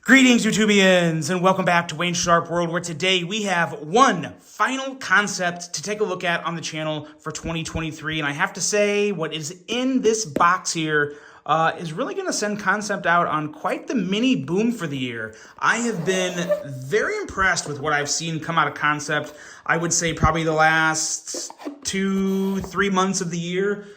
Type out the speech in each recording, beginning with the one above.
Greetings, YouTubians, and welcome back to Wayne Sharp World, where today we have one final concept to take a look at on the channel for 2023. And I have to say, what is in this box here is really going to send concept out on quite the mini boom for the year. I have been very impressed with what I've seen come out of concept. I would say probably the last 2-3 months of the year.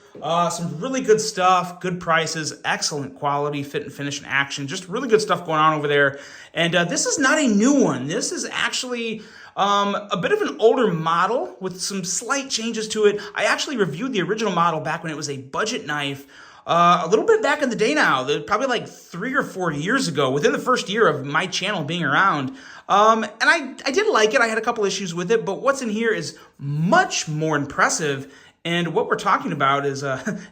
Some really good stuff, good prices, excellent quality, fit and finish and action, just really good stuff going on over there. And this is not a new one. This is actually a bit of an older model with some slight changes to it. I actually reviewed the original model back when it was a budget knife. A little bit back in the day now, probably like 3 or 4 years ago, within the first year of my channel being around. And I did like it. I had a couple issues with it, but what's in here is much more impressive. And what we're talking about is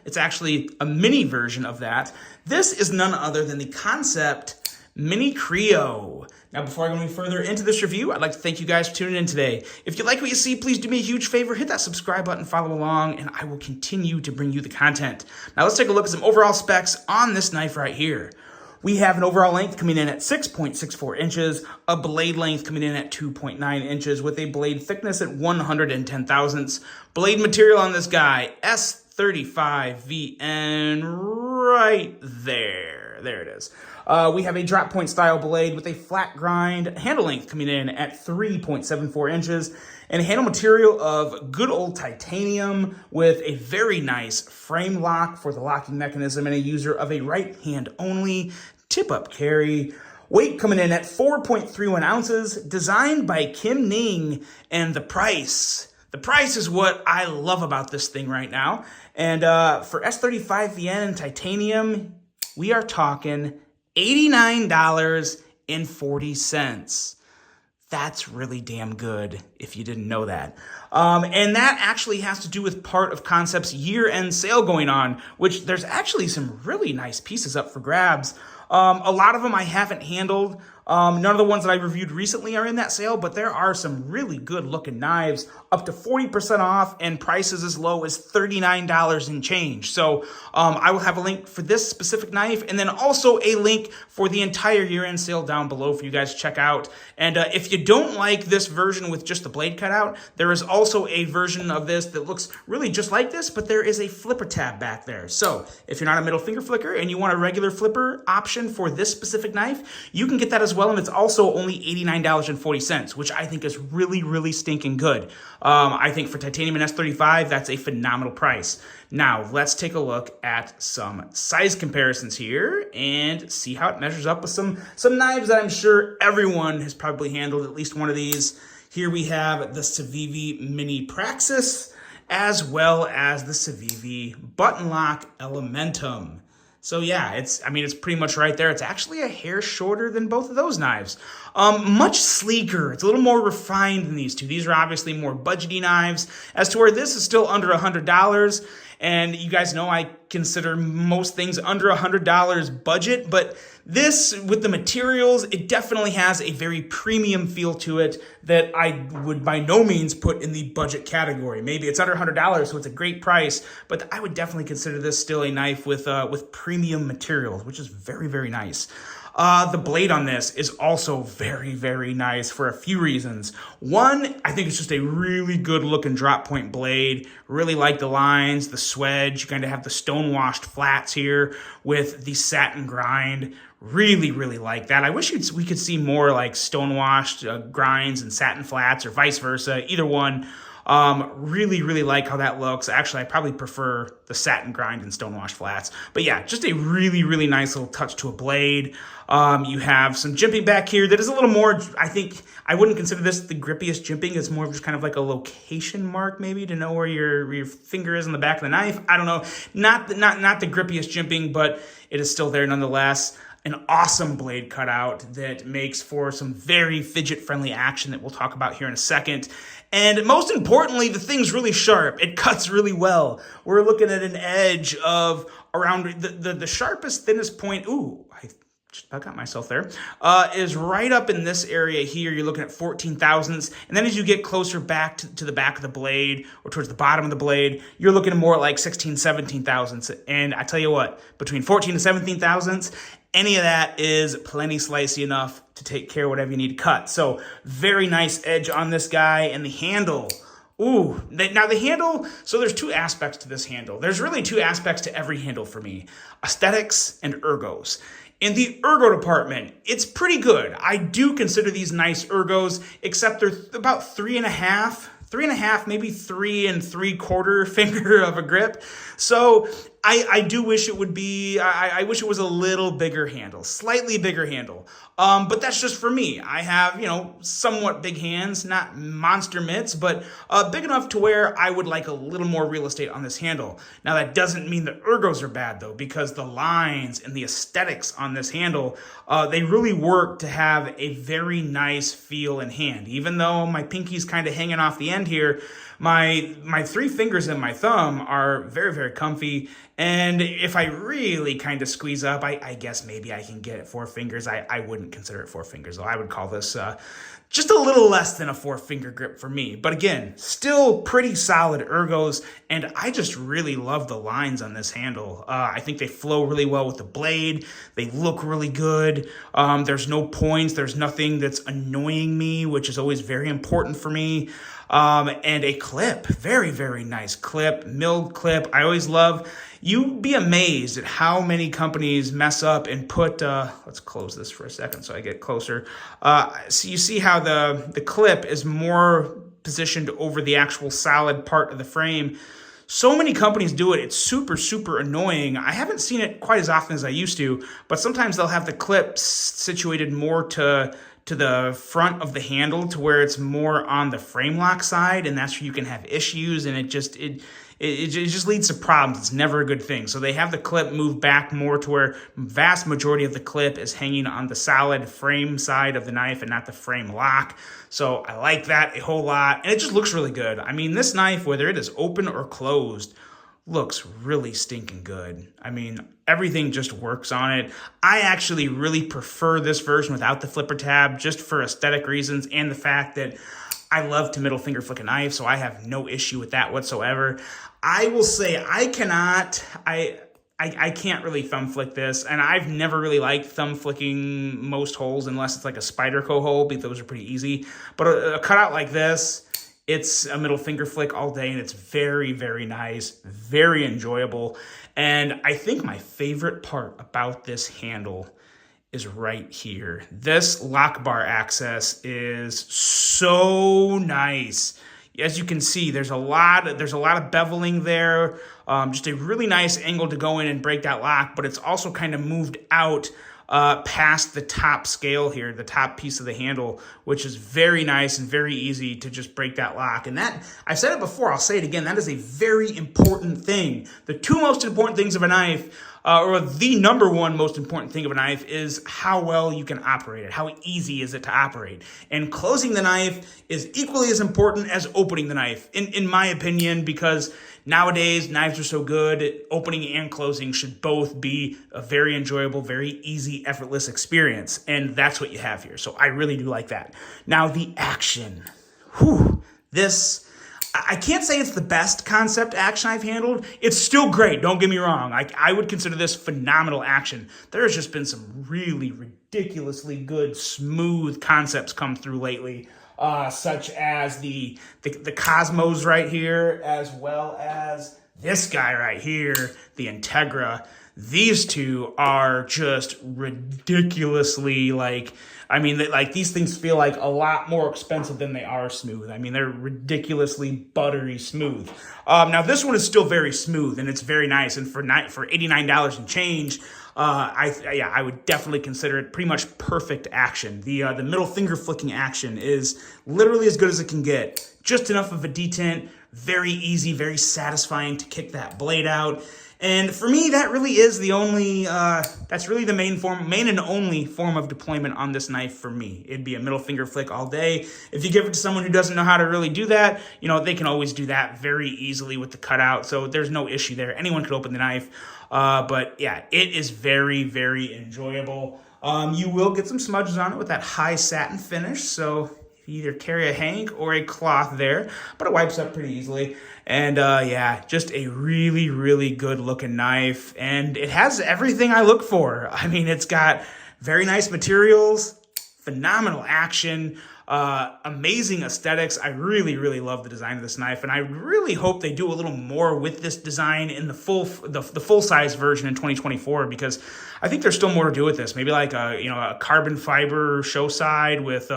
it's actually a mini version of that. This is none other than the Concept Mini Creo. Now, before I go any further into this review, I'd like to thank you guys for tuning in today. If you like what you see, please do me a huge favor, hit that subscribe button, follow along, and I will continue to bring you the content. Now, let's take a look at some overall specs on this knife right here. We have an overall length coming in at 6.64 inches, a blade length coming in at 2.9 inches with a blade thickness at 110 thousandths. Blade material on this guy, S35VN, right there. There it is. We have a drop point style blade with a flat grind, handle length coming in at 3.74 inches, and a handle material of good old titanium with a very nice frame lock for the locking mechanism and a user of a right hand only tip-up carry. Weight coming in at 4.31 ounces, designed by Kim Ning, and the price. The price is what I love about this thing right now. And for S35VN titanium, we are talking $89.40. That's really damn good if you didn't know that. And that actually has to do with part of Concept's year-end sale going on, which there's actually some really nice pieces up for grabs. A lot of them I haven't handled. None of the ones that I reviewed recently are in that sale, but there are some really good looking knives up to 40% off and prices as low as $39 and change. So I will have a link for this specific knife and then also a link for the entire year-end sale down below for you guys to check out. And if you don't like this version with just the blade cut out, there is also a version of this that looks really just like this, but there is a flipper tab back there. So if you're not a middle finger flicker and you want a regular flipper option for this specific knife, you can get that as well, and it's also only $89.40, which I think is really, really stinking good. I think for titanium and S35, that's a phenomenal price. Now, let's take a look at some size comparisons here and see how it measures up with some knives that I'm sure everyone has probably handled at least one of these. Here we have the Civivi Mini Praxis, as well as the Civivi Button Lock Elementum. So yeah, it's pretty much right there. It's actually a hair shorter than both of those knives. Much sleeker. It's a little more refined than these two. These are obviously more budgety knives, as to where this is still under $100. And you guys know I consider most things under $100 budget, but this, with the materials, it definitely has a very premium feel to it that I would by no means put in the budget category. Maybe it's under $100, so it's a great price, but I would definitely consider this still a knife with premium materials, which is very, very nice. The blade on this is also very, very nice for a few reasons. One, I think it's just a really good looking drop point blade. Really like the lines, the swedge. You kind of have the stone washed flats here with the satin grind. Really, really like that. I wish we could see more like stone washed grinds and satin flats, or vice versa, either one. Really, really like how that looks. Actually, I probably prefer the satin grind and stonewash flats. But yeah, just a really, really nice little touch to a blade. You have some jimping back here that is a little more, I think, I wouldn't consider this the grippiest jimping. It's more of just kind of like a location mark, maybe, to know where your finger is on the back of the knife. I don't know. Not the grippiest jimping, but it is still there nonetheless. An awesome blade cutout that makes for some very fidget-friendly action that we'll talk about here in a second. And most importantly, the thing's really sharp. It cuts really well. We're looking at an edge of around the sharpest, thinnest point. Ooh, I just about got myself there. Is right up in this area here. You're looking at 14 thousandths. And then as you get closer back to the back of the blade or towards the bottom of the blade, you're looking at more like 16, 17 thousandths. And I tell you what, between 14 and 17 thousandths any of that is plenty slicey enough to take care of whatever you need to cut. So very nice edge on this guy. And the handle, ooh, now the handle, so there's two aspects to this handle. There's really two aspects to every handle for me: aesthetics and ergos. In the ergo department, it's pretty good. I do consider these nice ergos, except they're about 3.5, maybe 3 3/4 finger of a grip. So I do wish it would be, I wish it was a little bigger handle, slightly bigger handle. But that's just for me. I have, somewhat big hands, not monster mitts, but big enough to where I would like a little more real estate on this handle. Now, that doesn't mean the ergos are bad, though, because the lines and the aesthetics on this handle, they really work to have a very nice feel in hand. Even though my pinky's kind of hanging off the end here, my 3 fingers and my thumb are very, very comfy. And if I really kind of squeeze up, I guess maybe I can get it 4 fingers. I wouldn't consider it 4 fingers, though. I would call this just a little less than a 4-finger grip for me. But again, still pretty solid ergos, and I just really love the lines on this handle. I think they flow really well with the blade. They look really good. There's no points. There's nothing that's annoying me, which is always very important for me. And a clip, very, very nice clip, milled clip. I always love, you'd be amazed at how many companies mess up and put, let's close this for a second so I get closer. So you see how the clip is more positioned over the actual solid part of the frame. So many companies do it. It's super, super annoying. I haven't seen it quite as often as I used to, but sometimes they'll have the clip situated more to the front of the handle, to where it's more on the frame lock side, and that's where you can have issues, and it just leads to problems. It's never a good thing. So they have the clip move back more to where vast majority of the clip is hanging on the solid frame side of the knife and not the frame lock. So I like that a whole lot, and it just looks really good. I mean, this knife, whether it is open or closed, looks really stinking good. I mean, everything just works on it. I actually really prefer this version without the flipper tab, just for aesthetic reasons and the fact that I love to middle finger flick a knife, so I have no issue with that whatsoever. I will say I can't really thumb flick this, and I've never really liked thumb flicking most holes unless it's like a Spyderco hole, because those are pretty easy. But a cutout like this, it's a middle finger flick all day, and it's very, very nice, very enjoyable. And I think my favorite part about this handle is right here. This lock bar access is so nice. As you can see, there's a lot of beveling there. Just a really nice angle to go in and break that lock, but it's also kind of moved out past the top scale here, the top piece of the handle, which is very nice and very easy to just break that lock. And that, I've said it before, I'll say it again, that is a very important thing. The 2 most important things of a knife, or the number 1 most important thing of a knife, is how well you can operate it. How easy is it to operate? And closing the knife is equally as important as opening the knife, in my opinion, because nowadays knives are so good, opening and closing should both be a very enjoyable, very easy, effortless experience. And that's what you have here. So I really do like that. Now, the action. This, I can't say it's the best concept action I've handled. It's still great, don't get me wrong. I would consider this phenomenal action. There's just been some really ridiculously good, smooth concepts come through lately, such as the Cosmos right here, as well as this guy right here, the Integra. These two are just ridiculously, these things feel like a lot more expensive than they are smooth. I mean, they're ridiculously buttery smooth. Now this one is still very smooth, and it's very nice. And for $89 and change, I would definitely consider it pretty much perfect action. The middle finger flicking action is literally as good as it can get. Just enough of a detent, very easy, very satisfying to kick that blade out. And for me, that really is the only, that's really the main and only form of deployment on this knife for me. It'd be a middle finger flick all day. If you give it to someone who doesn't know how to really do that, they can always do that very easily with the cutout. So there's no issue there. Anyone could open the knife. But yeah, it is very, very enjoyable. You will get some smudges on it with that high satin finish. So You either carry a hank or a cloth there, but it wipes up pretty easily. And yeah, just a really, really good looking knife. And it has everything I look for. I mean, it's got very nice materials, phenomenal action, amazing aesthetics. I really, really love the design of this knife, and I really hope they do a little more with this design in the full size version in 2024, because I think there's still more to do with this. Maybe like a carbon fiber show side with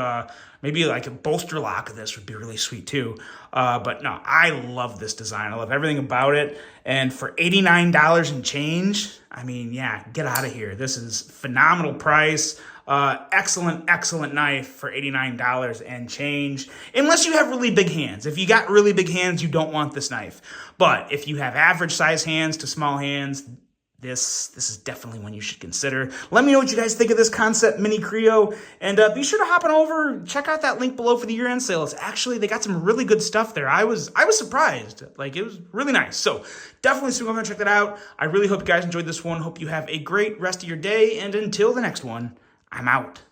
maybe like a bolster lock of this would be really sweet too. But no, I love this design. I love everything about it. And for $89 and change, I mean, yeah, get out of here. This is phenomenal price. Excellent knife for $89 and change. Unless you have really big hands. If you got really big hands, you don't want this knife. But if you have average size hands to small hands, this is definitely one you should consider. Let me know what you guys think of this Concept Mini Creo, and be sure to hop on over, check out that link below for the year-end sale. It's actually, they got some really good stuff there. I was surprised. Like, it was really nice. So definitely swing over and check that out. I really hope you guys enjoyed this one. Hope you have a great rest of your day, and until the next one, I'm out.